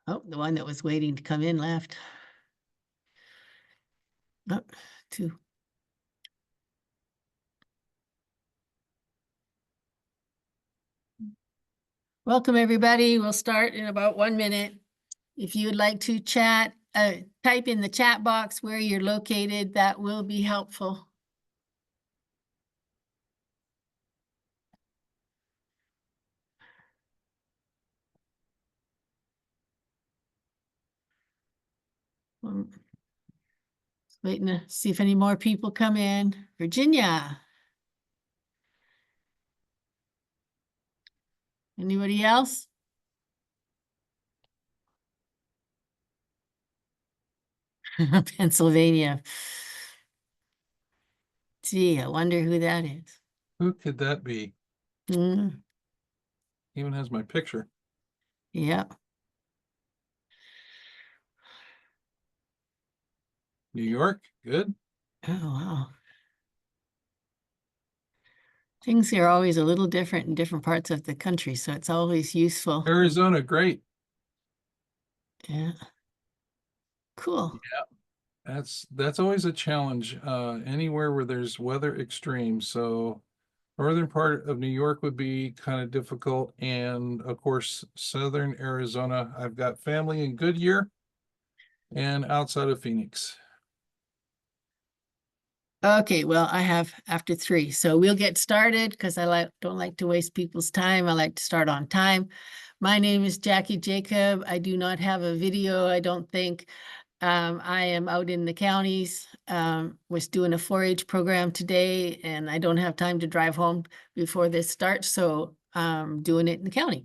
Oh, the one that was waiting to come in left. Oh, two. Welcome, everybody. We'll start in about 1 minute. If you would like to chat, type in the chat box where you're located. That will be helpful. Waiting to see if any more people come in. Virginia. Anybody else? Pennsylvania. Gee, I wonder who that is. Who could that be? Mm, Even has my picture. yeah. New York, good. Oh, wow. Things are always a little different in different parts of the country, so it's always useful. Arizona, great. Yeah. Cool. Yeah, that's always a challenge. Anywhere where there's weather extremes. So northern part of New York would be kind of difficult, and of course, southern Arizona. I've got family in Goodyear and outside of Phoenix. Okay, well, I have after 3, so we'll get started because I don't like to waste people's time. I like to start on time. My name is Jackie Jacob. I do not have a video, I don't think. I am out in the counties, was doing a 4-H program today, and I don't have time to drive home before this starts, so I'm doing it in the county.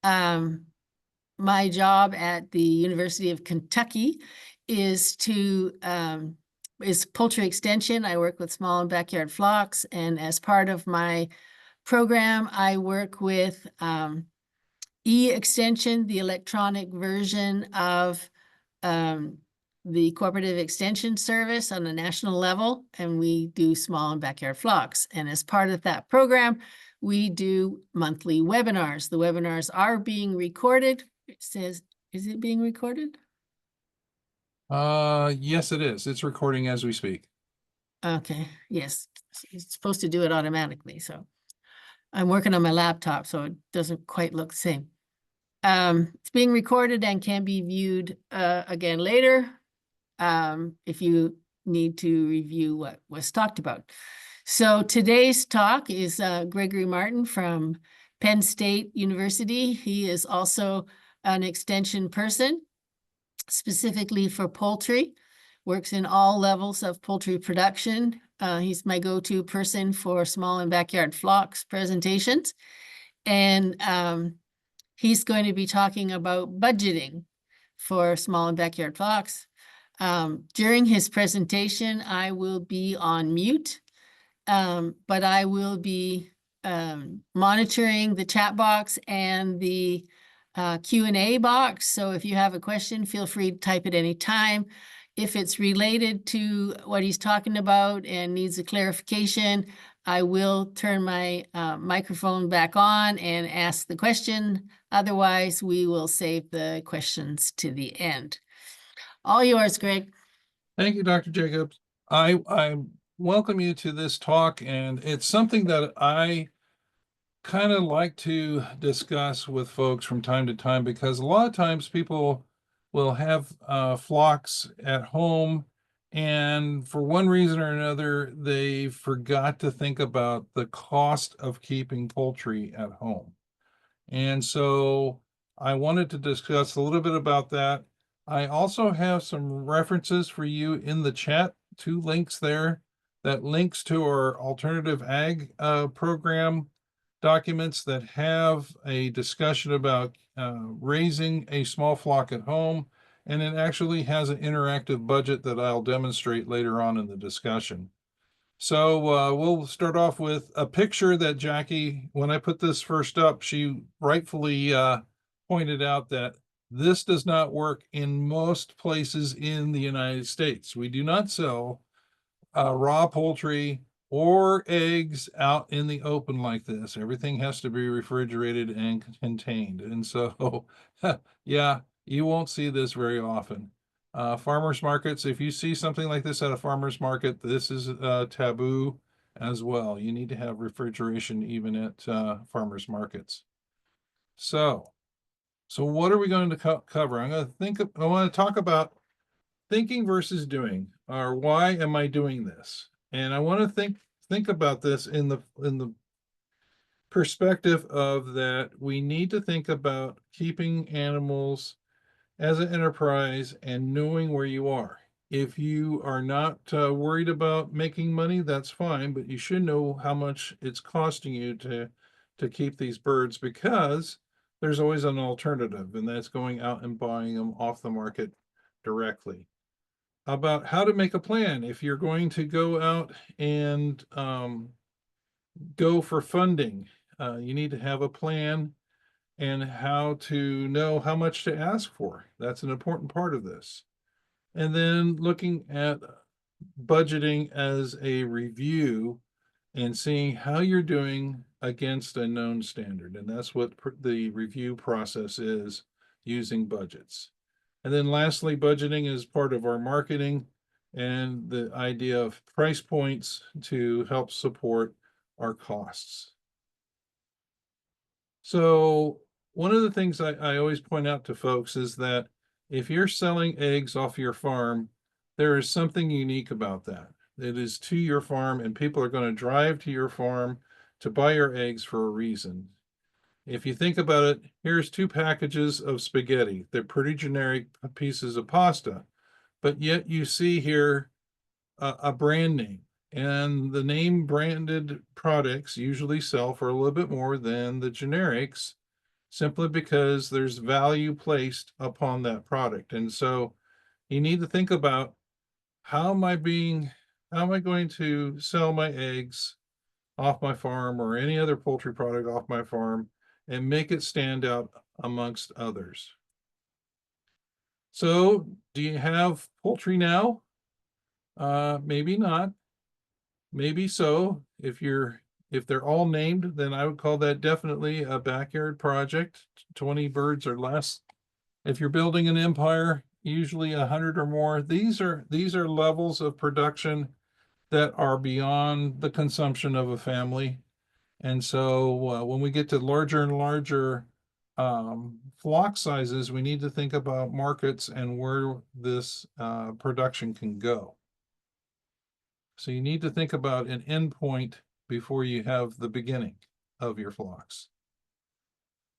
My job at the University of Kentucky is poultry extension. I work with small and backyard flocks, and as part of my program, I work with e-extension, the electronic version of the cooperative extension service on a national level, and we do small and backyard flocks. And as part of that program, we do monthly webinars. The webinars are being recorded. It says, is it being recorded? Yes, it is. It's recording as we speak. Okay, yes, it's supposed to do it automatically. So I'm working on my laptop, so it doesn't quite look the same. It's being recorded and can be viewed again later if you need to review what was talked about. So today's talk is Gregory Martin from Penn State University. He is also an extension person, specifically for poultry, works in all levels of poultry production. He's my go-to person for small and backyard flocks presentations. And he's going to be talking about budgeting for small and backyard flocks. During his presentation, I will be on mute, but I will be monitoring the chat box and the Q&A box. So if you have a question, feel free to type at any time. If it's related to what he's talking about and needs a clarification, I will turn my microphone back on and ask the question. Otherwise, we will save the questions to the end. All yours, Greg. Thank you, Dr. Jacobs. I welcome you to this talk, and it's something that I kind of like to discuss with folks from time to time, because a lot of times people will have flocks at home, and for one reason or another, they forgot to think about the cost of keeping poultry at home. And so I wanted to discuss a little bit about that. I also have some references for you in the chat, 2 links there that links to our alternative ag program documents that have a discussion about raising a small flock at home. And it actually has an interactive budget that I'll demonstrate later on in the discussion. So we'll start off with a picture that Jackie, when I put this first up, she rightfully pointed out that this does not work in most places in the United States. We do not sell raw poultry or eggs out in the open like this. Everything has to be refrigerated and contained. And so, yeah, You won't see this very often. Farmers markets, if you see something like this at a farmer's market, this is taboo as well. You need to have refrigeration even at farmers markets. So, what are we going to cover? I want to talk about thinking versus doing, or why am I doing this? And I want to think about this in the perspective of that we need to think about keeping animals as an enterprise and knowing where you are. If you are not worried about making money, that's fine, but you should know how much it's costing you to keep these birds, because there's always an alternative, and that's going out and buying them off the market directly. About how to make a plan if you're going to go out and go for funding. You need to have a plan and how to know how much to ask for. That's an important part of this. And then looking at budgeting as a review and seeing how you're doing against a known standard. And that's what the review process is, using budgets. And then lastly, budgeting is part of our marketing and the idea of price points to help support our costs. So one of the things I always point out to folks is that if you're selling eggs off your farm, there is something unique about that. It is to your farm, and people are going to drive to your farm to buy your eggs for a reason. If you think about it, here's 2 packages of spaghetti. They're pretty generic pieces of pasta, but yet you see here a brand name. And the name branded products usually sell for a little bit more than the generics, simply because there's value placed upon that product. And so you need to think about, how am I going to sell my eggs off my farm or any other poultry product off my farm and make it stand out amongst others? So, do you have poultry now? Maybe not. Maybe so. If they're all named, then I would call that definitely a backyard project, 20 birds or less. If you're building an empire, usually 100 or more. These are levels of production that are beyond the consumption of a family. And so when we get to larger and larger flock sizes, we need to think about markets and where this production can go. So you need to think about an end point before you have the beginning of your flocks.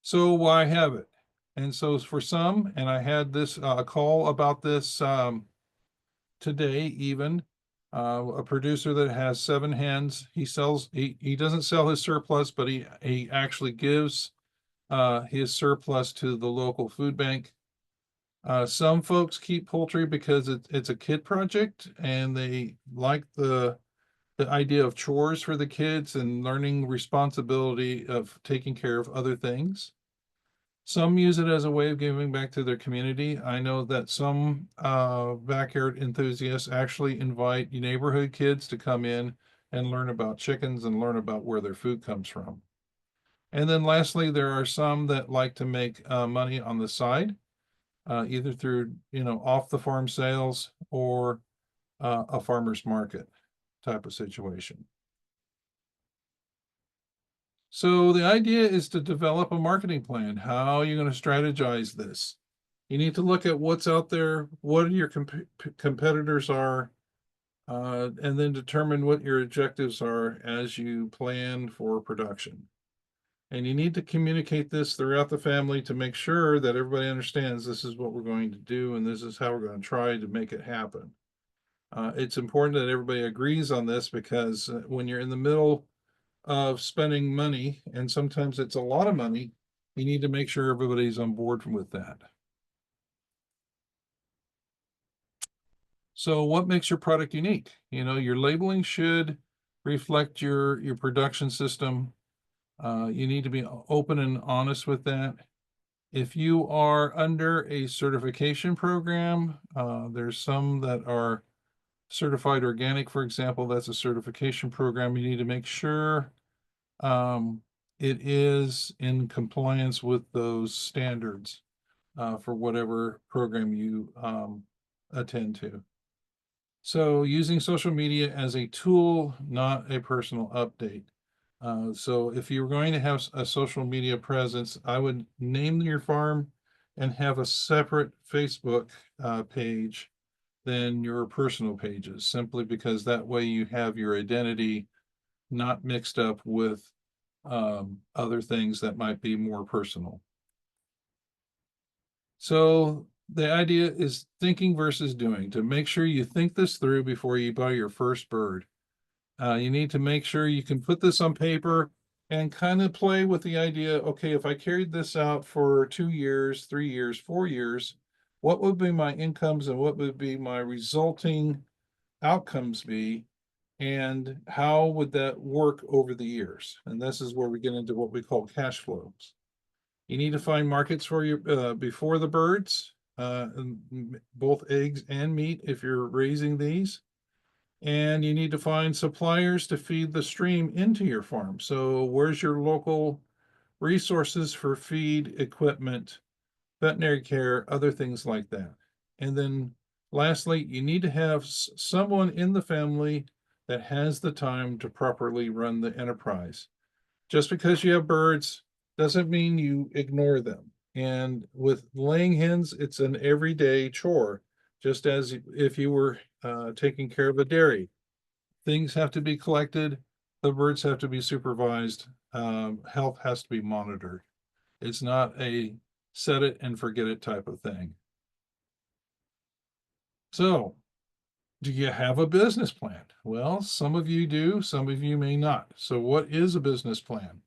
So why have it? And so for some, and I had this call about this today even, a producer that has 7 hens. He doesn't sell his surplus, but he actually gives his surplus to the local food bank. Some folks keep poultry because it's a kid project, and they like the idea of chores for the kids and learning responsibility of taking care of other things. Some use it as a way of giving back to their community. I know that some backyard enthusiasts actually invite neighborhood kids to come in and learn about chickens and learn about where their food comes from. And then lastly, there are some that like to make money on the side, either through, off the farm sales or a farmer's market type of situation. So the idea is to develop a marketing plan. How are you going to strategize this? You need to look at what's out there, what your competitors are, and then determine what your objectives are as you plan for production. And you need to communicate this throughout the family to make sure that everybody understands this is what we're going to do and this is how we're going to try to make it happen. It's important that everybody agrees on this, because when you're in the middle of spending money, and sometimes it's a lot of money, you need to make sure everybody's on board with that. So what makes your product unique? Your labeling should reflect your production system. You need to be open and honest with that. If you are under a certification program, there's some that are certified organic, for example. That's a certification program. You need to make sure it is in compliance with those standards. for whatever program you attend to. So using social media as a tool, not a personal update. So if you're going to have a social media presence, I would name your farm and have a separate Facebook page than your personal pages, simply because that way you have your identity not mixed up with other things that might be more personal. So the idea is thinking versus doing. To make sure you think this through before you buy your first bird. You need to make sure you can put this on paper and kind of play with the idea, okay, if I carried this out for 2 years, 3 years, 4 years, what would be my incomes and what would be my resulting outcomes be? And how would that work over the years? And this is where we get into what we call cash flows. You need to find markets for your before the birds, both eggs and meat if you're raising these. And you need to find suppliers to feed the stream into your farm. So where's your local resources for feed, equipment, veterinary care, other things like that. And then lastly, you need to have someone in the family that has the time to properly run the enterprise. Just because you have birds doesn't mean you ignore them. And with laying hens, it's an everyday chore, just as if you were taking care of a dairy. Things have to be collected, the birds have to be supervised, health has to be monitored. It's not a set it and forget it type of thing. So, do you have a business plan? Well, some of you do, some of you may not. So, what is a business plan?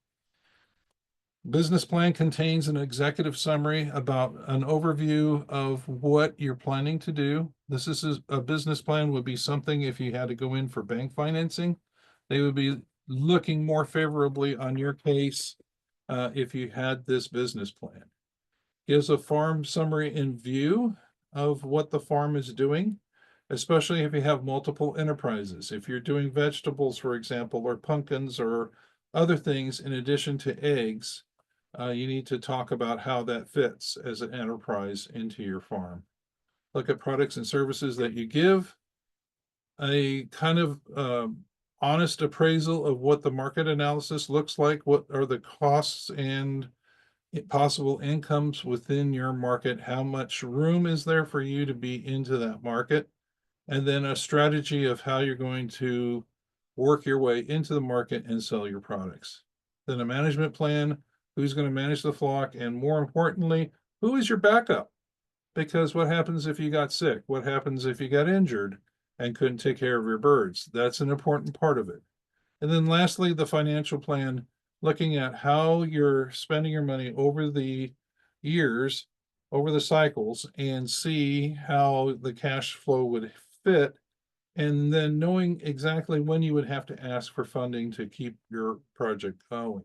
Business plan contains an executive summary about an overview of what you're planning to do. This is a business plan would be something if you had to go in for bank financing, they would be looking more favorably on your case if you had this business plan. Gives a farm summary in view of what the farm is doing, especially if you have multiple enterprises. If you're doing vegetables, for example, or pumpkins or other things in addition to eggs, you need to talk about how that fits as an enterprise into your farm. Look at products and services that you give, a kind of honest appraisal of what the market analysis looks like, what are the costs and possible incomes within your market, how much room is there for you to be into that market, and then a strategy of how you're going to work your way into the market and sell your products. Then a management plan, who's going to manage the flock, and more importantly, who is your backup? Because what happens if you got sick? What happens if you got injured and couldn't take care of your birds? That's an important part of it. And then lastly, the financial plan, looking at how you're spending your money over the years, over the cycles, and see how the cash flow would fit. And then knowing exactly when you would have to ask for funding to keep your project going.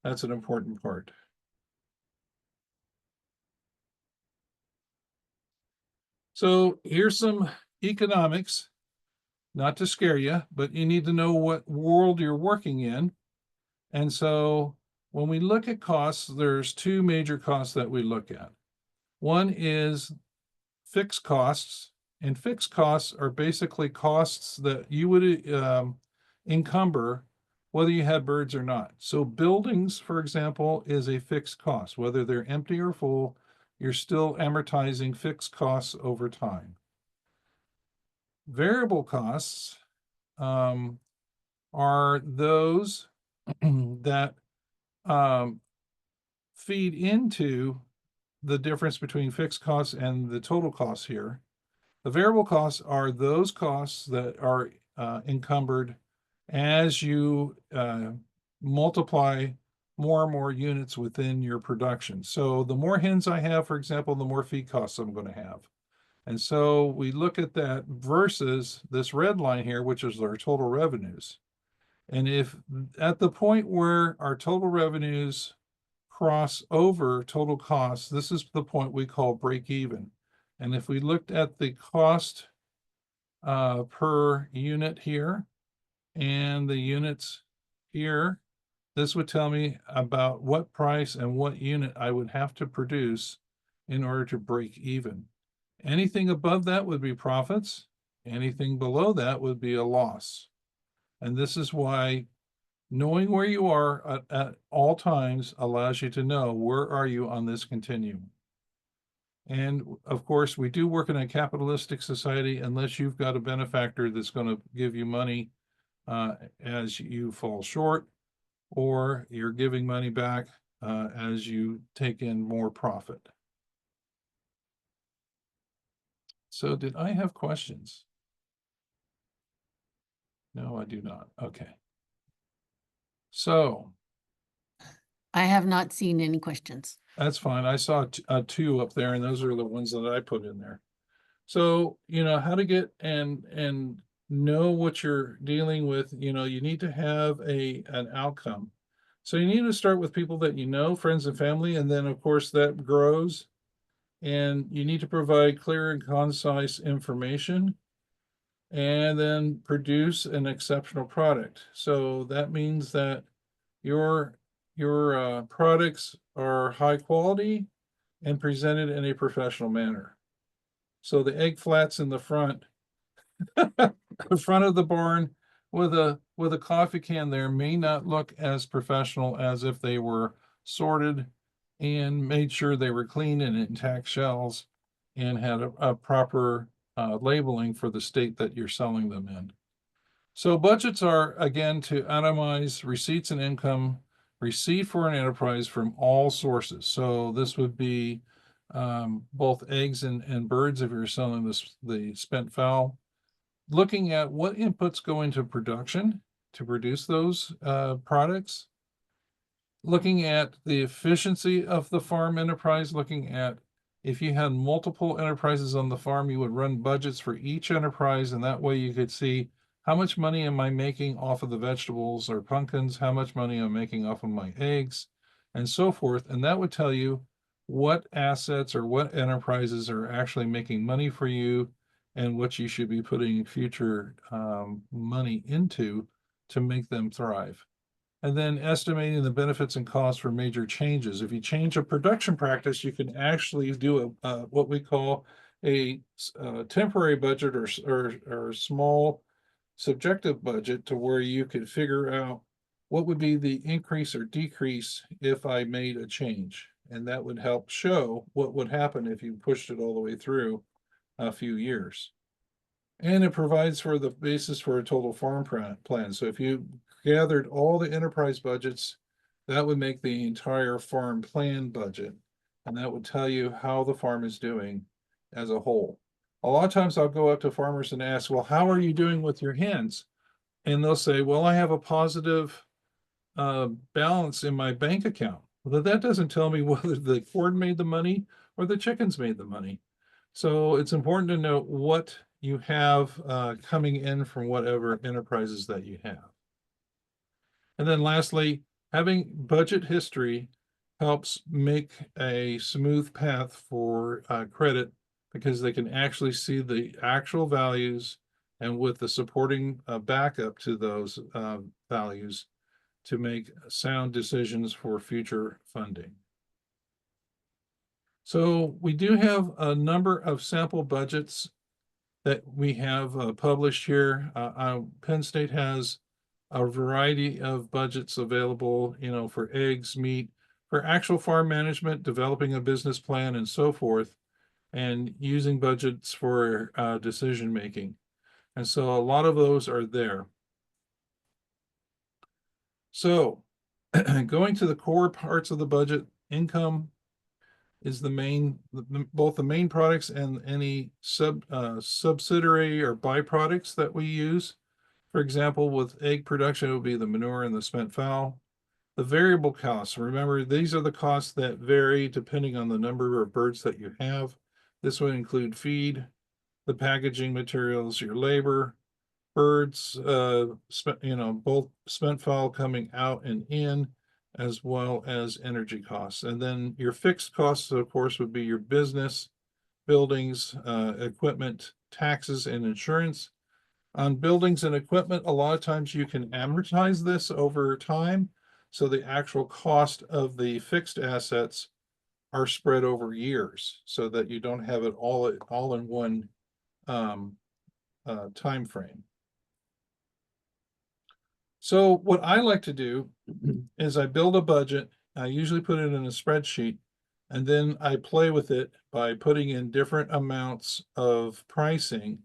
That's an important part. So here's some economics, not to scare you, but you need to know what world you're working in. And so when we look at costs, there's two major costs that we look at. One is fixed costs, and fixed costs are basically costs that you would encumber whether you had birds or not. So buildings, for example, is a fixed cost. Whether they're empty or full, you're still amortizing fixed costs over time. Variable costs are those that feed into the difference between fixed costs and the total costs here. The variable costs are those costs that are encumbered as you multiply more and more units within your production. So the more hens I have, for example, the more feed costs I'm going to have. And so we look at that versus this red line here, which is our total revenues. And if at the point where our total revenues cross over total costs, this is the point we call break even. And if we looked at the cost per unit here and the units here, this would tell me about what price and what unit I would have to produce in order to break even. Anything above that would be profits. Anything below that would be a loss. And this is why knowing where you are at all times allows you to know where are you on this continuum. And of course, we do work in a capitalistic society unless you've got a benefactor that's going to give you money as you fall short, or you're giving money back as you take in more profit. So did I have questions? No, I do not. Okay. So I have not seen any questions. that's fine. I saw two up there, and those are the ones that I put in there. So, how to get and know what you're dealing with, you need to have an outcome. So you need to start with people that you know, friends and family, and then of course that grows. And you need to provide clear and concise information and then produce an exceptional product. So that means that your products are high quality and presented in a professional manner. So the egg flats in the front, the front of the barn with a coffee can there may not look as professional as if they were sorted and made sure they were clean and intact shells and had a proper labeling for the state that you're selling them in. So budgets are, again, to itemize receipts and income received for an enterprise from all sources. So this would be both eggs and birds if you're selling the spent fowl. Looking at what inputs go into production to produce those products. Looking at the efficiency of the farm enterprise, looking at if you had multiple enterprises on the farm, you would run budgets for each enterprise, and that way you could see how much money am I making off of the vegetables or pumpkins, how much money I'm making off of my eggs, and so forth. And that would tell you what assets or what enterprises are actually making money for you and what you should be putting future money into to make them thrive. And then estimating the benefits and costs for major changes. If you change a production practice, you can actually do what we call a temporary budget or small subjective budget to where you could figure out what would be the increase or decrease if I made a change. And that would help show what would happen if you pushed it all the way through a few years. And it provides for the basis for a total farm plan. So if you gathered all the enterprise budgets, that would make the entire farm plan budget. And that would tell you how the farm is doing as a whole. A lot of times I'll go up to farmers and ask, well, how are you doing with your hens? And they'll say, well, I have a positive balance in my bank account. Well, that doesn't tell me whether the corn made the money or the chickens made the money. So it's important to know what you have coming in from whatever enterprises that you have. And then lastly, having budget history helps make a smooth path for credit because they can actually see the actual values and with the supporting backup to those values to make sound decisions for future funding. So we do have a number of sample budgets that we have published here. Penn State has a variety of budgets available, for eggs, meat, for actual farm management, developing a business plan, and so forth, and using budgets for decision making. And so a lot of those are there. So going to the core parts of the budget, income is both the main products and any subsidiary or byproducts that we use. For example, with egg production, it would be the manure and the spent fowl. The variable costs, remember, these are the costs that vary depending on the number of birds that you have. This would include feed, the packaging materials, your labor, birds, both spent fowl coming out and in, as well as energy costs. And then your fixed costs, of course, would be your business, buildings, equipment, taxes, and insurance. On buildings and equipment, a lot of times you can amortize this over time. So the actual cost of the fixed assets are spread over years so that you don't have it all in one time frame. So what I like to do is I build a budget. I usually put it in a spreadsheet, and then I play with it by putting in different amounts of pricing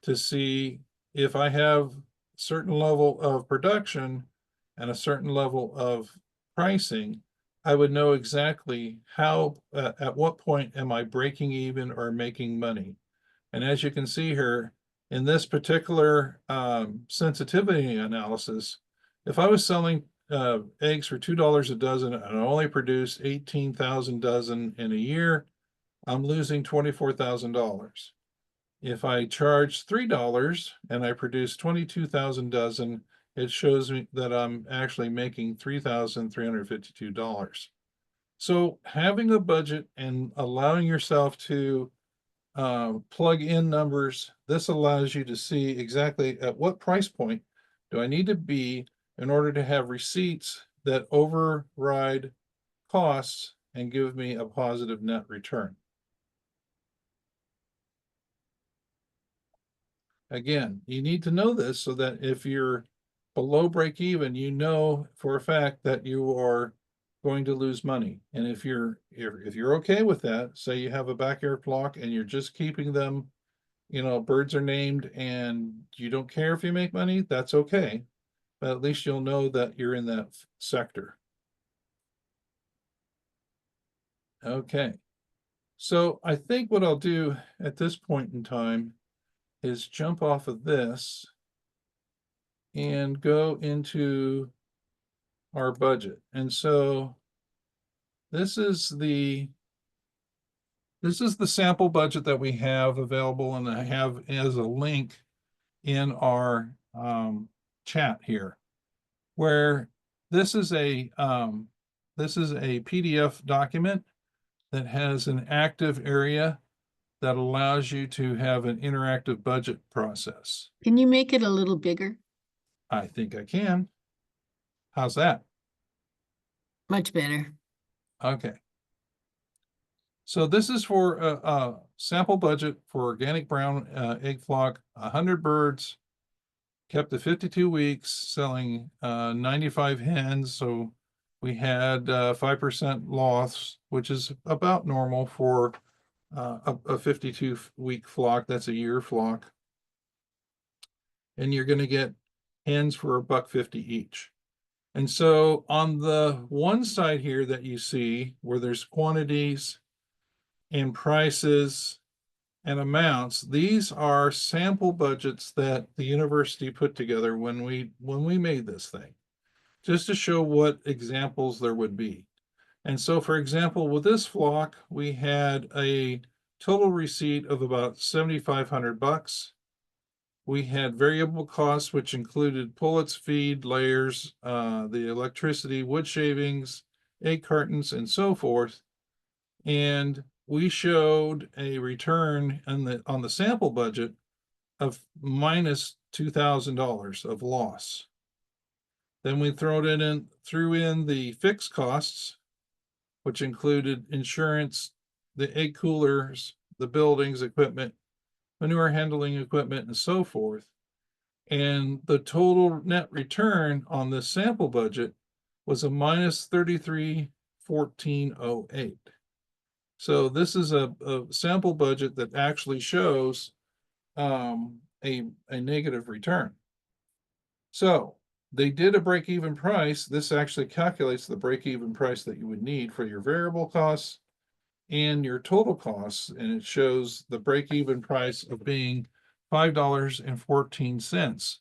to see if I have certain level of production and a certain level of pricing, I would know exactly how, at what point am I breaking even or making money. And as you can see here, in this particular sensitivity analysis, if I was selling eggs for $2 a dozen and I only produce 18,000 dozen in a year, I'm losing $24,000. If I charge $3 and I produce 22,000 dozen, it shows me that I'm actually making $3,352. So having a budget and allowing yourself to plug in numbers, this allows you to see exactly at what price point do I need to be in order to have receipts that override costs and give me a positive net return. Again, you need to know this so that if you're below break even, you know for a fact that you are going to lose money. And if you're okay with that, say you have a backyard flock and you're just keeping them, birds are named and you don't care if you make money, that's okay. But at least you'll know that you're in that sector. Okay. So I think what I'll do at this point in time is jump off of this and go into our budget. And so this is the sample budget that we have available, and I have as a link in our chat here, where this is a PDF document that has an active area that allows you to have an interactive budget process. Can you make it a little bigger? I think I can. How's that? Much better. Okay. So this is for a sample budget for organic brown egg flock, 100 birds, kept to 52 weeks, selling 95 hens. So we had 5% loss, which is about normal for a 52-week flock. That's a year flock. And you're going to get hens for $1.50 each. And so on the one side here that you see where there's quantities and prices and amounts, these are sample budgets that the university put together when we made this thing, just to show what examples there would be. And so, for example, with this flock, we had a total receipt of about $7,500. We had variable costs, which included pullets, feed, layers, the electricity, wood shavings, egg cartons, and so forth. And we showed a return on the sample budget of minus $2,000 of loss. Then we threw in the fixed costs, which included insurance, the egg coolers, the buildings, equipment, manure handling equipment, and so forth. And the total net return on this sample budget was a minus 33,1408. So this is a sample budget that actually shows a negative return. So they did a break-even price. This actually calculates the break-even price that you would need for your variable costs and your total costs, and it shows the break-even price of being $5.14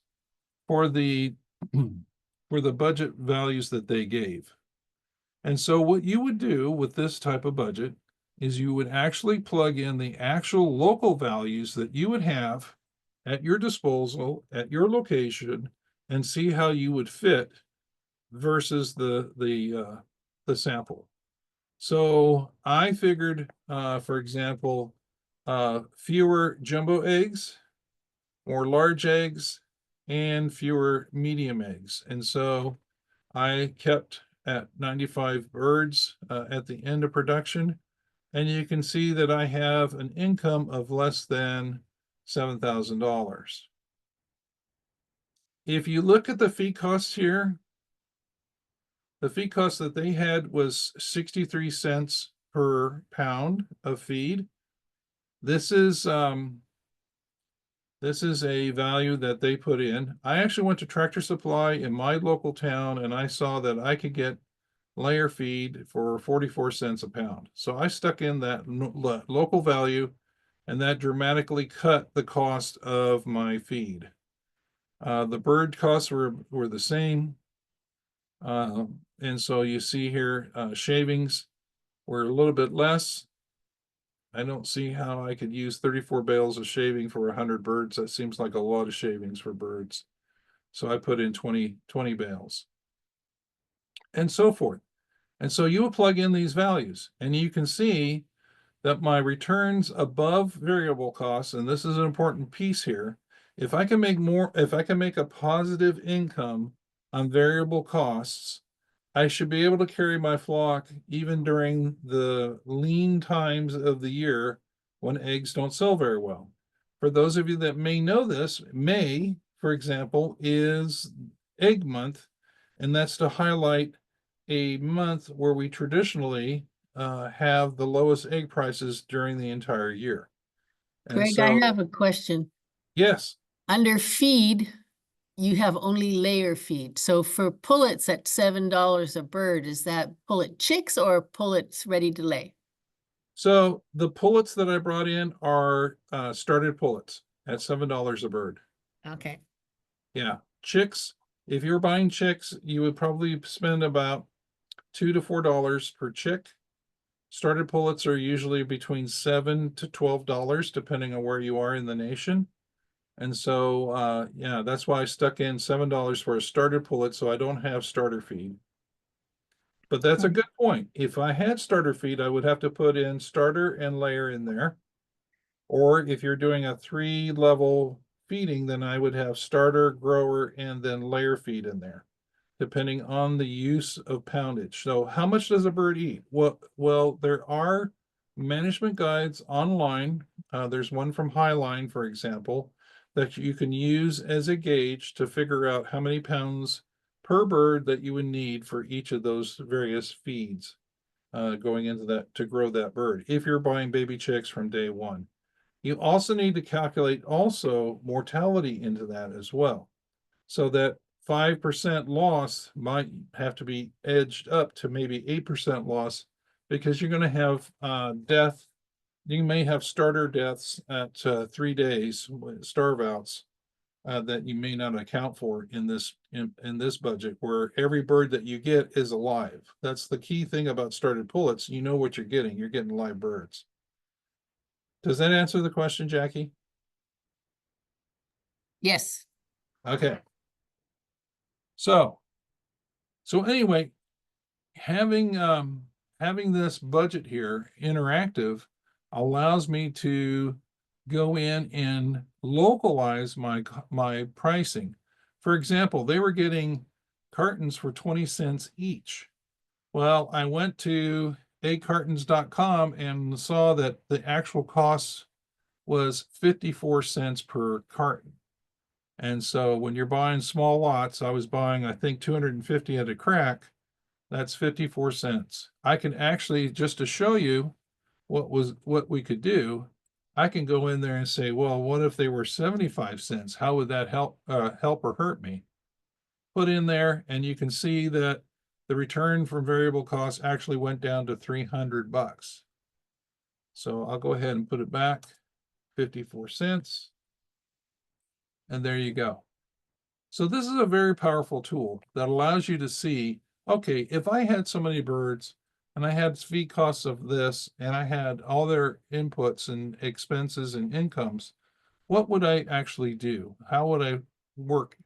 for the budget values that they gave. And so what you would do with this type of budget is you would actually plug in the actual local values that you would have at your disposal at your location and see how you would fit versus the sample. So I figured, for example, fewer jumbo eggs, more large eggs, and fewer medium eggs. And so I kept at 95 birds at the end of production. and you can see that I have an income of less than $7,000. If you look at the feed costs here, the feed cost that they had was 63 cents per pound of feed. This is a value that they put in. I actually went to Tractor Supply in my local town and I saw that I could get layer feed for 44 cents a pound. So I stuck in that local value, and that dramatically cut the cost of my feed. The bird costs were the same. And so you see here, shavings were a little bit less. I don't see how I could use 34 bales of shaving for 100 birds. That seems like a lot of shavings for birds. So I put in 20 bales and so forth. And so you will plug in these values and you can see that my returns above variable costs, and this is an important piece here, if I can make a positive income on variable costs, I should be able to carry my flock even during the lean times of the year when eggs don't sell very well. For those of you that may know this, May, for example, is egg month, and that's to highlight a month where we traditionally have the lowest egg prices during the entire year. And Greg, I so, have a question. yes, Under feed, you have only layer feed. So for pullets at $7 a bird, is that pullet chicks or pullets ready to lay? so the pullets that I brought in are started pullets at $7 a bird. Okay. Yeah, chicks. If you're buying chicks, you would probably spend about $2 to $4 per chick. Started pullets are usually between $7 to $12, depending on where you are in the nation. And so, yeah, that's why I stuck in $7 for a starter pullet, so I don't have starter feed. But that's a good point. If I had starter feed, I would have to put in starter and layer in there. Or if you're doing a 3-level feeding, then I would have starter, grower, and then layer feed in there, depending on the use of poundage. So how much does a bird eat? Well, there are management guides online. There's one from Highline, for example, that you can use as a gauge to figure out how many pounds per bird that you would need for each of those various feeds going into that to grow that bird if you're buying baby chicks from day one. You also need to calculate also mortality into that as well, so that 5% loss might have to be edged up to maybe 8% loss, because you're going to have death. You may have starter deaths at 3 days, starve outs, that you may not account for in this budget, where every bird that you get is alive. That's the key thing about started pullets. You know what you're getting. You're getting live birds. Does that answer the question, Jackie? Yes. Okay. So anyway, having this budget here interactive allows me to go in and localize my pricing. For example, they were getting cartons for 20 cents each. Well, I went to eggcartons.com and saw that the actual cost was 54 cents per carton. And so when you're buying small lots, I was buying, I think, 250 at a crack. That's 54 cents. I can actually, just to show you what we could do, I can go in there and say, well, what if they were 75 cents? How would that help or hurt me? Put in there, and you can see that the return from variable costs actually went down to $300. So I'll go ahead and put it back, 54 cents. And there you go. So this is a very powerful tool that allows you to see, okay, if I had so many birds and I had feed costs of this and I had all their inputs and expenses and incomes, what would I actually do? How would I work?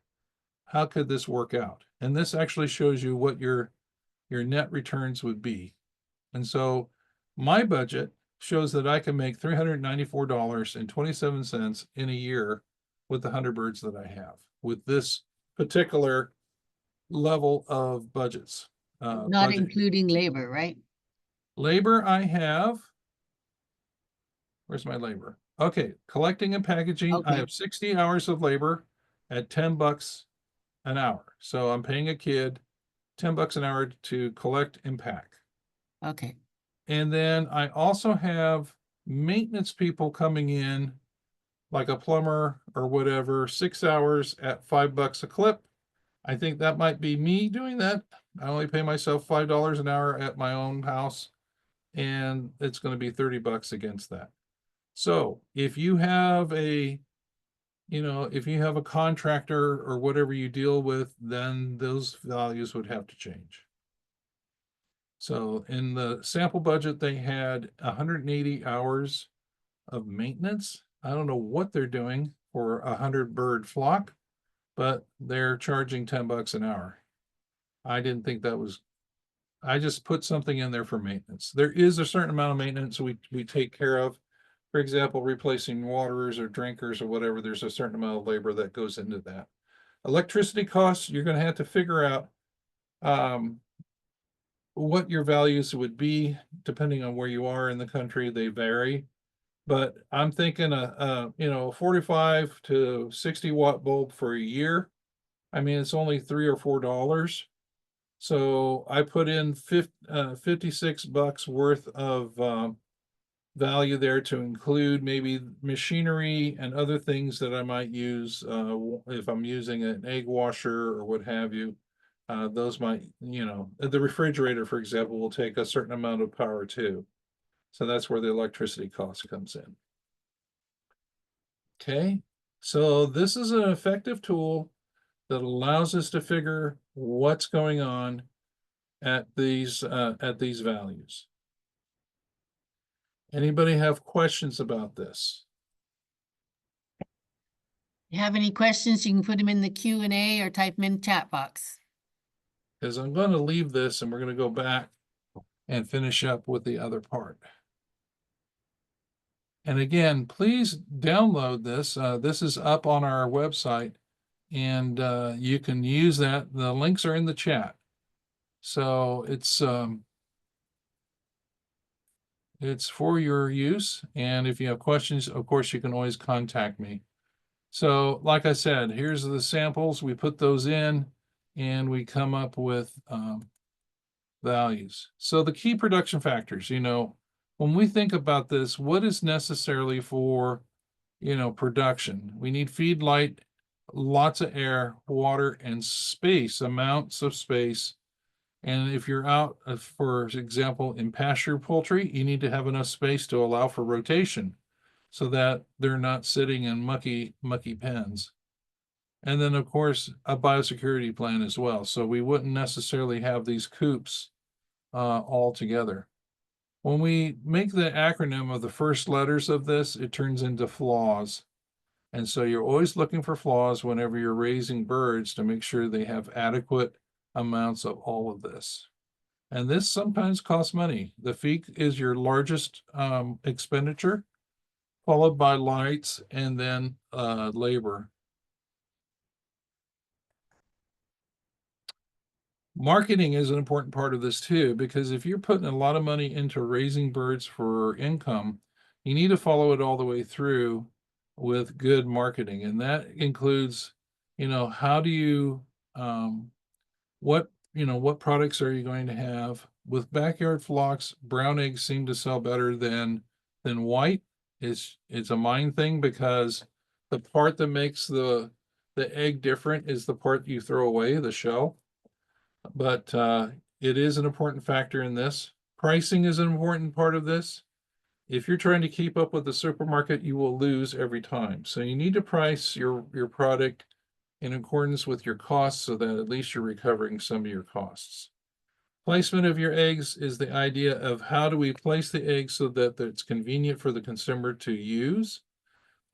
How could this work out? And this actually shows you what your net returns would be. And so my budget shows that I can make $394.27 in a year with the 100 birds that I have with this particular level of budgets. Not including labor, right? Labor I have, Where's my labor? Okay, collecting and packaging. I Okay. have 60 hours of labor at $10 an hour. So I'm paying a kid $10 an hour to collect and pack. Okay. And then I also have maintenance people coming in, like a plumber or whatever, 6 hours at $5 a clip. I think that might be me doing that. I only pay myself $5 an hour at my own house, and it's going to be $30 against that. So if you have if you have a contractor or whatever you deal with, then those values would have to change. So in the sample budget, they had 180 hours of maintenance. I don't know what they're doing for a 100 bird flock, but they're charging $10 an hour. I didn't think that was, I just put something in there for maintenance. There is a certain amount of maintenance we take care of. For example, replacing waterers or drinkers or whatever, there's a certain amount of labor that goes into that. Electricity costs, you're going to have to figure out what your values would be depending on where you are in the country. They vary, but I'm thinking a 45 to 60 watt bulb for a year. I mean, it's only $3 or $4. So I put in $56 worth of value there to include maybe machinery and other things that I might use if I'm using an egg washer or what have you. Those might, the refrigerator, for example, will take a certain amount of power too. So that's where the electricity cost comes in. Okay, so this is an effective tool that allows us to figure what's going on at these values. Anybody have questions about this? You have any questions, you can put them in the Q&A or type them in the chat box. Because I'm going to leave this and we're going to go back and finish up with the other part. And again, please download this. This is up on our website, and you can use that. The links are in the chat. So it's for your use. And if you have questions, of course, you can always contact me. So like I said, here's the samples. We put those in and we come up with values. So the key production factors, when we think about this, what is necessarily for, production? We need feed, light, lots of air, water, and space, amounts of space. And if you're out, for example, in pasture poultry, you need to have enough space to allow for rotation so that they're not sitting in mucky pens. And then, of course, a biosecurity plan as well. So we wouldn't necessarily have these coops all together. When we make the acronym of the first letters of this, it turns into flaws. And so you're always looking for flaws whenever you're raising birds to make sure they have adequate amounts of all of this. And this sometimes costs money. The feed is your largest expenditure, followed by lights and then labor. Marketing is an important part of this too, because if you're putting a lot of money into raising birds for income, you need to follow it all the way through with good marketing. And that includes, how do you, what products are you going to have? With backyard flocks, brown eggs seem to sell better than white. It's a mind thing because the part that makes the egg different is the part you throw away, the shell. But it is an important factor in this. Pricing is an important part of this. If you're trying to keep up with the supermarket, you will lose every time. So you need to price your product in accordance with your costs so that at least you're recovering some of your costs. Placement of your eggs is the idea of how do we place the eggs so that it's convenient for the consumer to use.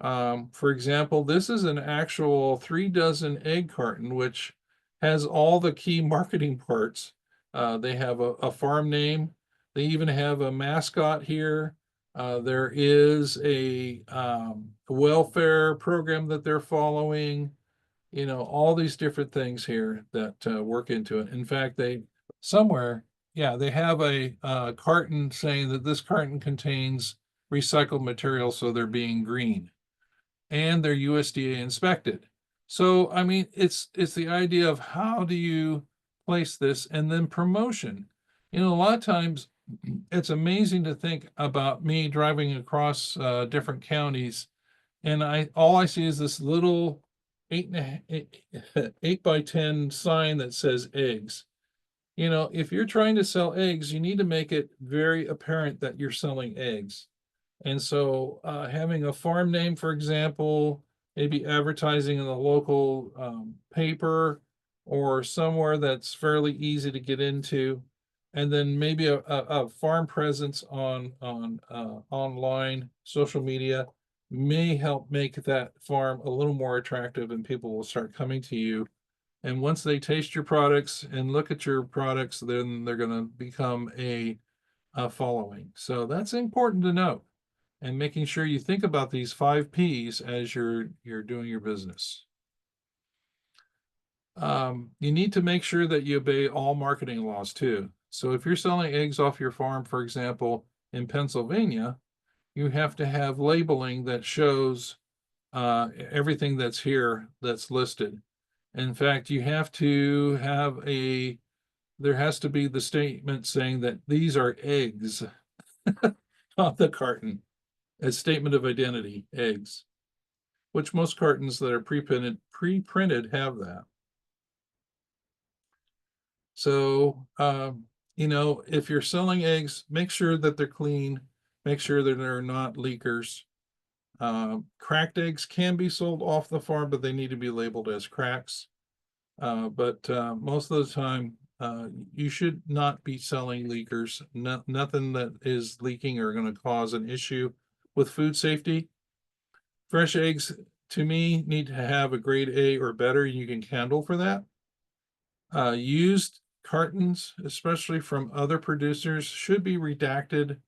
For example, this is an actual 3 dozen egg carton, which has all the key marketing parts. They have a farm name. They even have a mascot here. There is a welfare program that they're following. All these different things here that work into it. In fact, they have a carton saying that this carton contains recycled material, so they're being green and they're USDA inspected. So, I mean, it's the idea of how do you place this, and then promotion. You know, a lot of times it's amazing to think about me driving across different counties, and all I see is this little 8 by 10 sign that says eggs. You know, if you're trying to sell eggs, you need to make it very apparent that you're selling eggs. And so, having a farm name, for example, maybe advertising in the local paper or somewhere that's fairly easy to get into, and then maybe a farm presence on online social media may help make that farm a little more attractive, and people will start coming to you. And once they taste your products and look at your products, then they're going to become a following. So that's important to know, and making sure you think about these 5 Ps as you're doing your business. You need to make sure that you obey all marketing laws too. So if you're selling eggs off your farm, for example, in Pennsylvania, you have to have labeling that shows everything that's here that's listed. In fact, you have to have there has to be the statement saying that these are eggs on the carton. A statement of identity, eggs, which most cartons that are pre-printed have that. So, you know, if you're selling eggs, make sure that they're clean, make sure that they're not leakers. Cracked eggs can be sold off the farm, but they need to be labeled as cracks. But most of the time, you should not be selling leakers. Nothing that is leaking or going to cause an issue with food safety. Fresh eggs, to me, need to have a grade A or better. You can handle for that. Used cartons, especially from other producers, should be redacted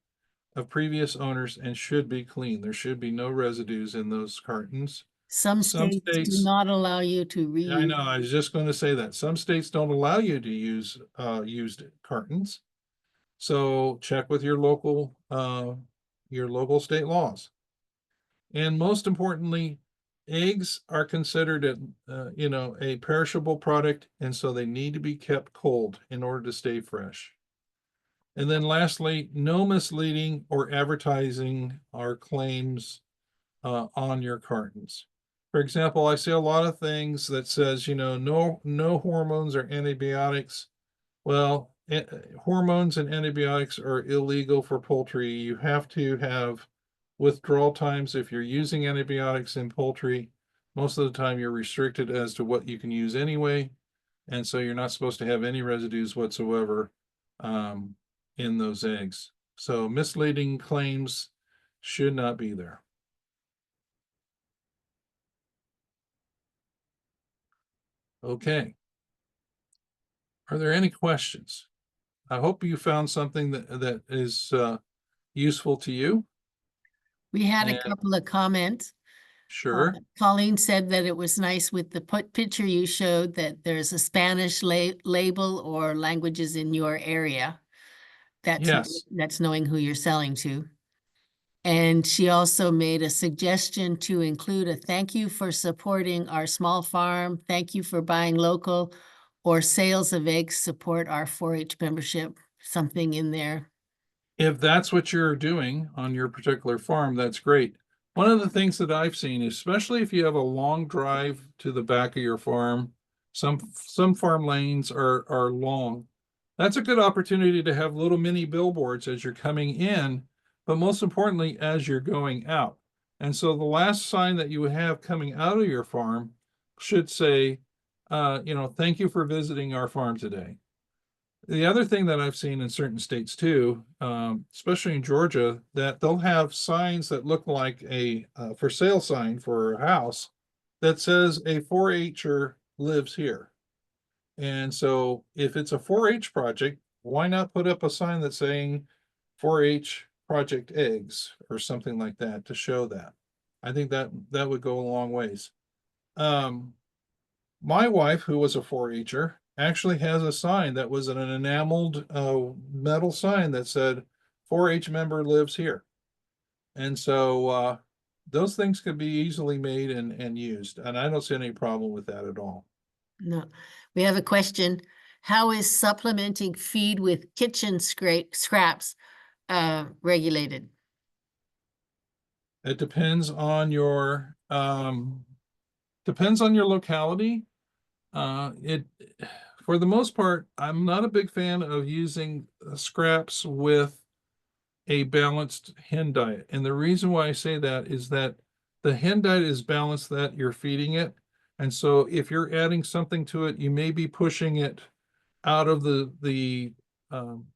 of previous owners and should be clean. There should be no residues in those cartons. Some Some states do states, not allow you to I reuse. know, I was just going to say that. Some states don't allow you to use used cartons. So check with your local state laws. And most importantly, eggs are considered a perishable product, and so they need to be kept cold in order to stay fresh. And then lastly, no misleading or advertising or claims on your cartons. For example, I see a lot of things that says, no hormones or antibiotics. Well, hormones and antibiotics are illegal for poultry. You have to have withdrawal times if you're using antibiotics in poultry. Most of the time, you're restricted as to what you can use anyway. And so you're not supposed to have any residues whatsoever in those eggs. So misleading claims should not be there. Okay. Are there any questions? I hope you found something that is useful to you. We had a And couple of comments. sure. Colleen said that it was nice with the picture you showed that there's a Spanish label or languages in your area. Yes. That's knowing who you're selling to. And she also made a suggestion to include a thank you for supporting our small farm, thank you for buying local, or sales of eggs support our 4-H membership, something in there. If that's what you're doing on your particular farm, that's great. One of the things that I've seen, especially if you have a long drive to the back of your farm, some farm lanes are long. That's a good opportunity to have little mini billboards as you're coming in, but most importantly, as you're going out. And so the last sign that you have coming out of your farm should say, thank you for visiting our farm today. The other thing that I've seen in certain states too, especially in Georgia, that they'll have signs that look like a for sale sign for a house that says a 4-H'er lives here. And so if it's a 4-H project, why not put up a sign that's saying 4-H project eggs or something like that to show that? I think that would go a long ways. My wife, who was a 4-H'er, actually has a sign that was an enameled metal sign that said 4-H member lives here. And so those things could be easily made and used, and I don't see any problem with that at all. No. We have a question. How is supplementing feed with kitchen scraps regulated? It depends on your locality. It for the most part, I'm not a big fan of using scraps with a balanced hen diet. And the reason why I say that is that the hen diet is balanced that you're feeding it. And so if you're adding something to it, you may be pushing it out of the um,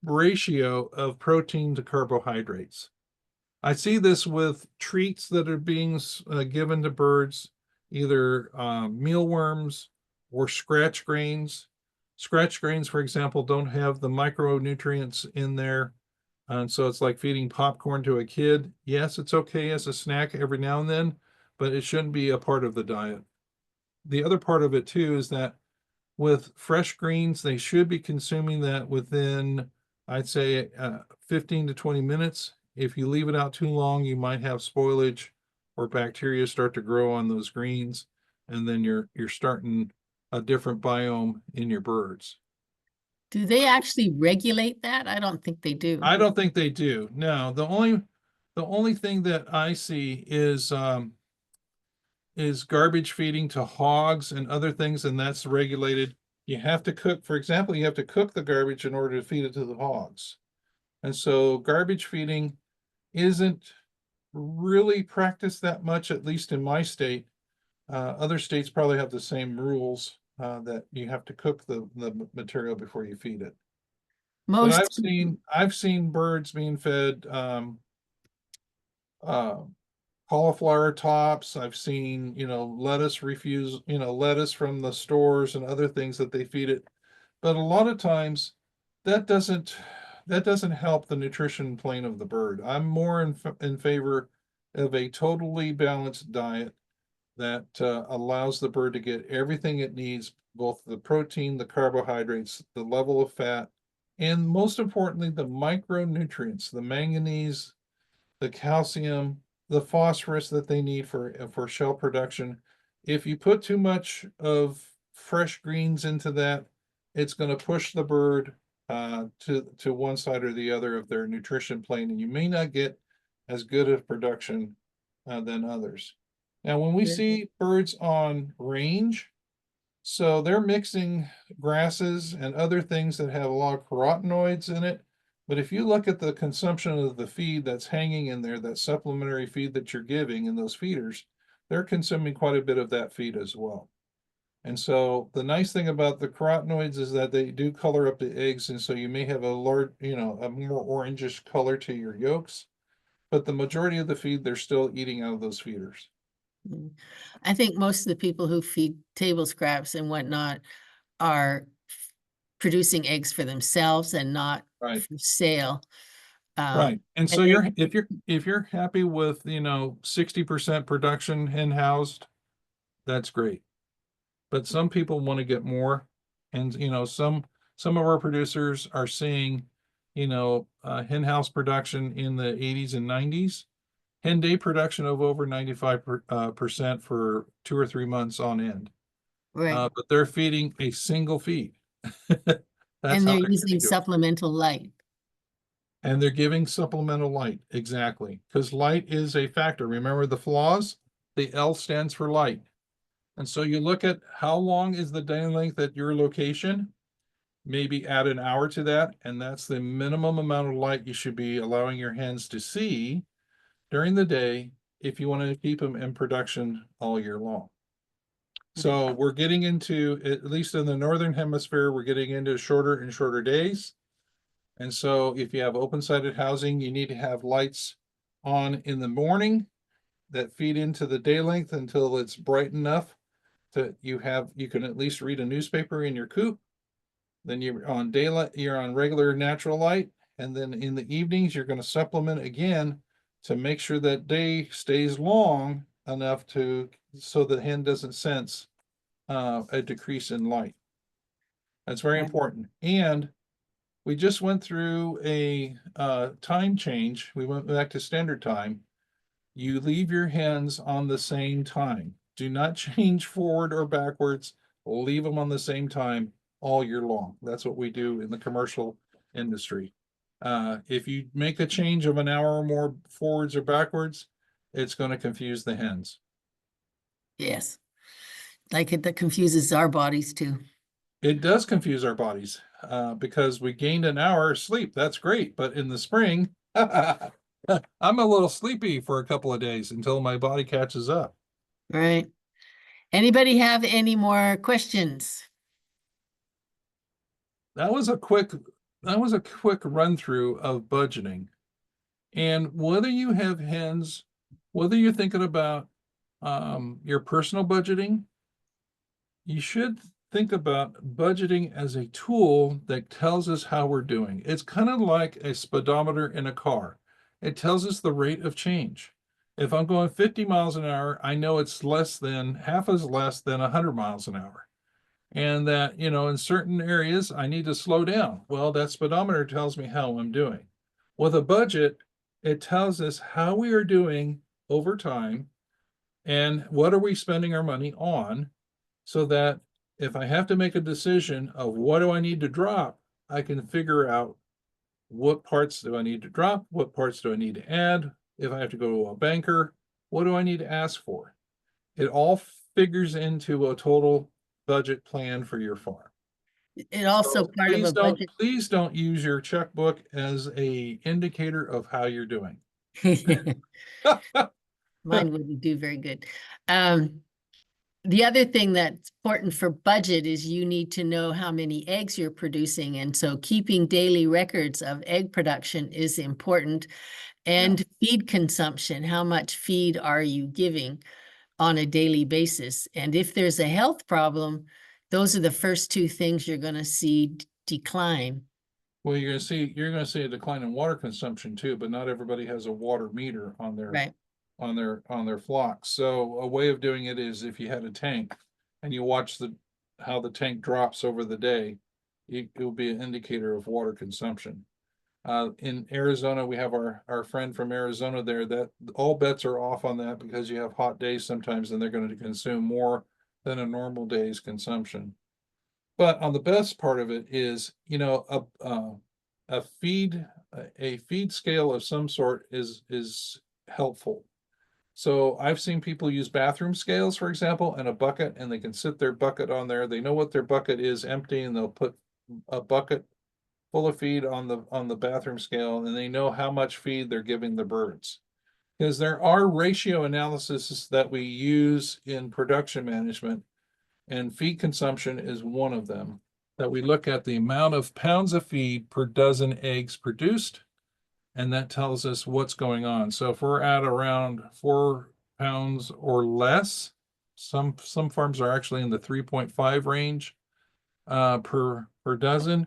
ratio of protein to carbohydrates. I see this with treats that are being given to birds, either mealworms or scratch grains. Scratch grains, for example, don't have the micronutrients in there. And so it's like feeding popcorn to a kid. Yes, it's okay as a snack every now and then, but it shouldn't be a part of the diet. The other part of it too is that with fresh greens, they should be consuming that within, I'd say, 15 to 20 minutes. If you leave it out too long, you might have spoilage or bacteria start to grow on those greens, and then you're starting a different biome in your birds. Do they actually regulate that? I don't think they do. I don't think they do. No, the only thing that I see is garbage feeding to hogs and other things, and that's regulated. You have to cook, for example, you have to cook the garbage in order to feed it to the hogs. And so garbage feeding isn't really practiced that much, at least in my state. Other states probably have the same rules that you have to cook the material before you feed it. But Most, I've seen birds being fed uh, cauliflower tops. I've seen, lettuce from the stores and other things that they feed it. But a lot of times that doesn't that doesn't help the nutrition plane of the bird. I'm more in favor of a totally balanced diet that allows the bird to get everything it needs, both the protein, the carbohydrates, the level of fat, and most importantly, the micronutrients, the manganese, the calcium, the phosphorus that they need for shell production. If you put too much of fresh greens into that, it's going to push the bird to one side or the other of their nutrition plane, and you may not get as good of production than others. Now, when we see birds on range, so they're mixing grasses and other things that have a lot of carotenoids in it. But if you look at the consumption of the feed that's hanging in there, that supplementary feed that you're giving in those feeders, they're consuming quite a bit of that feed as well. And so the nice thing about the carotenoids is that they do color up the eggs. And so you may have a large, a more orangish color to your yolks, but the majority of the feed they're still eating out of those feeders. I think most of the people who feed table scraps and whatnot are producing eggs for themselves and not Right. for sale. Right. And And so they, if you're happy with, 60% production hen housed, that's great. But some people want to get more. And some of our producers are seeing, hen house production in the 80s and 90s, hen day production of over 95% for 2 or 3 months on end. right, But they're feeding a single feed. That's and how they're they're using gonna do it. supplemental light. And they're giving supplemental light, exactly, because light is a factor. Remember the flaws? The L stands for light. And so you look at how long is the day length at your location, maybe add an hour to that, and that's the minimum amount of light you should be allowing your hens to see during the day if you want to keep them in production all year long. So we're getting into, at least in the northern hemisphere, we're getting into shorter and shorter days. And so if you have open-sided housing, you need to have lights on in the morning that feed into the day length until it's bright enough that you can at least read a newspaper in your coop. Then you're on regular natural light. And then in the evenings, you're going to supplement again to make sure that day stays long enough so the hen doesn't sense a decrease in light. That's very Right. important. And we just went through a time change. We went back to standard time. You leave your hens on the same time. Do not change forward or backwards. Leave them on the same time all year long. That's what we do in the commercial industry. If you make a change of an hour or more forwards or backwards, it's going to confuse the hens. Yes. Like it, that confuses our bodies too. It does confuse our bodies because we gained an hour of sleep. That's great. But in the spring, I'm a little sleepy for a couple of days until my body catches up. Right. Anybody have any more questions? That was a quick run through of budgeting. And whether you have hens, whether you're thinking about your personal budgeting, you should think about budgeting as a tool that tells us how we're doing. It's kind of like a speedometer in a car. It tells us the rate of change. If I'm going 50 miles an hour, I know it's half as less than 100 miles an hour. And that, in certain areas, I need to slow down. Well, that speedometer tells me how I'm doing. With a budget, it tells us how we are doing over time and what are we spending our money on, so that if I have to make a decision of what do I need to drop, I can figure out what parts do I need to drop, what parts do I need to add. If I have to go to a banker, what do I need to ask for? It all figures into a total budget plan for your farm. It also So part of a budget. please don't use your checkbook as a indicator of how you're doing. Mine wouldn't do very good. The other thing that's important for budget is you need to know how many eggs you're producing. And so keeping daily records of egg production is important. And feed consumption, how much feed are you giving on a daily basis? And if there's a health problem, those are the first two things you're going to see decline. Well, you're gonna see a decline in water consumption too, but not everybody has a water meter on their Right. on their flocks. So a way of doing it is if you had a tank and you watch how the tank drops over the day, it will be an indicator of water consumption. In Arizona, we have our friend from Arizona there, that all bets are off on that because you have hot days sometimes and they're going to consume more than a normal day's consumption. But on the best part of it is, a feed scale of some sort is helpful. So I've seen people use bathroom scales, for example, and a bucket, and they can sit their bucket on there. They know what their bucket is empty, and they'll put a bucket full of feed on the bathroom scale, and they know how much feed they're giving the birds. Because there are ratio analyses that we use in production management, and feed consumption is one of them. That we look at the amount of pounds of feed per dozen eggs produced, and that tells us what's going on. So if we're at around 4 pounds or less, some farms are actually in the 3.5 range per dozen.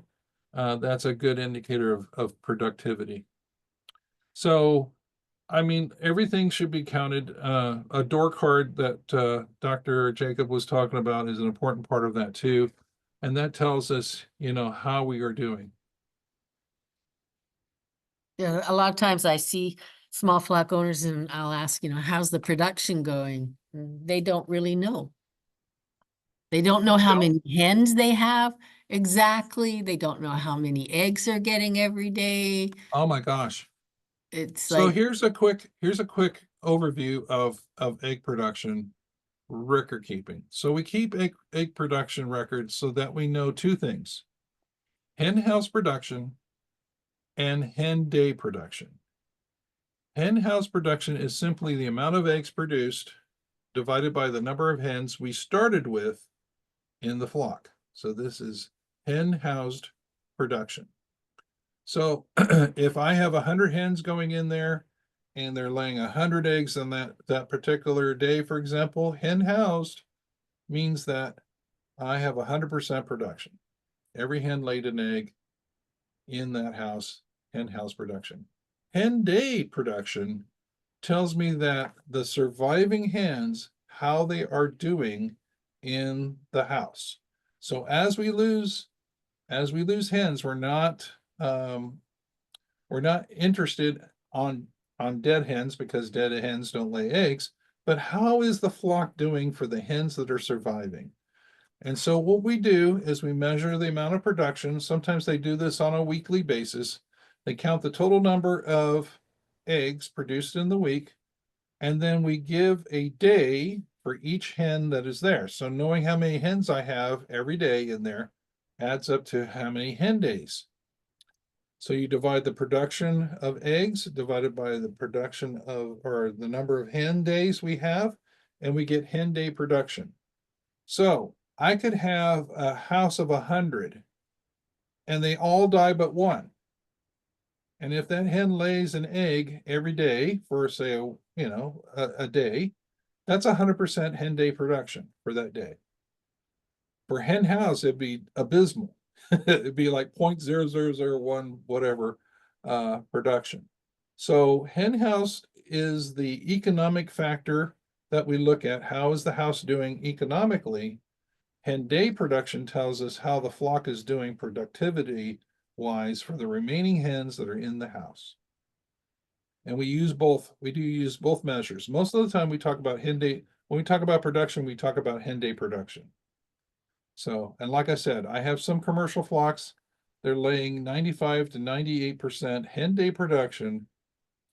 That's a good indicator of productivity. So, I mean, everything should be counted. A door card that Dr. Jacob was talking about is an important part of that too. And that tells us, how we are doing. Yeah, a lot of times I see small flock owners and I'll ask, how's the production going? They don't really know. They don't know how many hens they have exactly. They don't know how many eggs they're getting every day. Oh my gosh. It's So like, here's a quick overview of egg production record keeping. So we keep egg production records so that we know two things: hen house production and hen day production. Hen house production is simply the amount of eggs produced divided by the number of hens we started with in the flock. So this is hen housed production. So if I have 100 hens going in there and they're laying 100 eggs on that particular day, for example, hen housed means that I have 100% production. Every hen laid an egg in that house, hen house production. Hen day production tells me that the surviving hens, how they are doing in the house. So as we lose hens, we're not we're not interested on dead hens because dead hens don't lay eggs, but how is the flock doing for the hens that are surviving? And so what we do is we measure the amount of production. Sometimes they do this on a weekly basis. They count the total number of eggs produced in the week, and then we give a day for each hen that is there. So knowing how many hens I have every day in there adds up to how many hen days. So you divide the production of eggs divided by the production of, or the number of hen days we have, and we get hen day production. So I could have a house of 100 and they all die but one. And if that hen lays an egg every day for, say, a day, that's 100% hen day production for that day. For hen house, it'd be abysmal. It'd be like 0.0001 whatever production. So hen house is the economic factor that we look at. How is the house doing economically? Hen day production tells us how the flock is doing productivity wise for the remaining hens that are in the house. And we use both. We do use both measures. Most of the time we talk about hen day. When we talk about production, we talk about hen day production. So, and like I said, I have some commercial flocks. They're laying 95 to 98% hen day production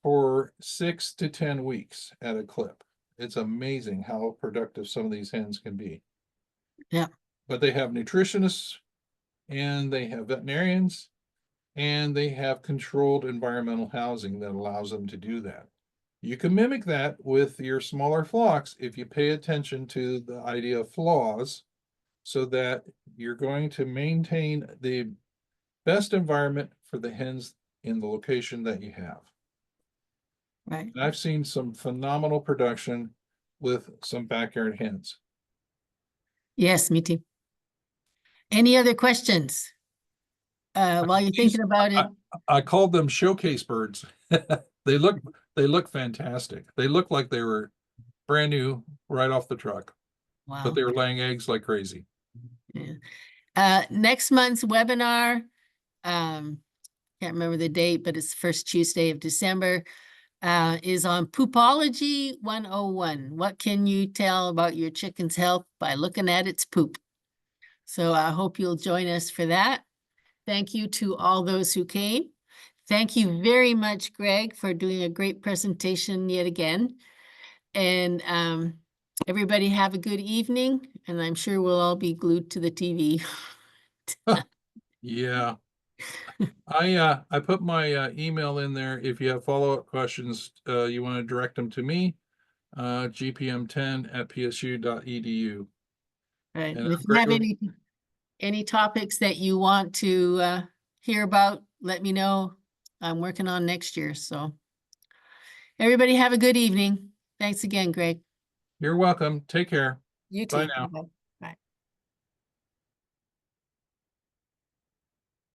for 6 to 10 weeks at a clip. It's amazing how productive some of these hens can be. Yeah. But they have nutritionists and they have veterinarians and they have controlled environmental housing that allows them to do that. You can mimic that with your smaller flocks if you pay attention to the idea of flaws, so that you're going to maintain the best environment for the hens in the location that you have. Right. And I've seen some phenomenal production with some backyard hens. Yes, me too. Any other questions? While you're thinking about it, I called them showcase birds. They look fantastic. They look like they were brand new right off the truck, but wow. they were laying eggs like crazy. Yeah. Next month's webinar, can't remember the date, but it's the first Tuesday of December, is on Poopology 101. What can you tell about your chicken's health by looking at its poop? So I hope you'll join us for that. Thank you to all those who came. Thank you very much, Greg, for doing a great presentation yet again. And everybody have a good evening, and I'm sure we'll all be glued to the TV. Yeah. I put my email in there. If you have follow-up questions, you want to direct them to me, gpm10@psu.edu. Right. And And if I'm you have Greg. any topics that you want to hear about, let me know. I'm working on next year. So everybody have a good evening. Thanks again, Greg. You're welcome. Take care. You Bye too. now. Bye-bye.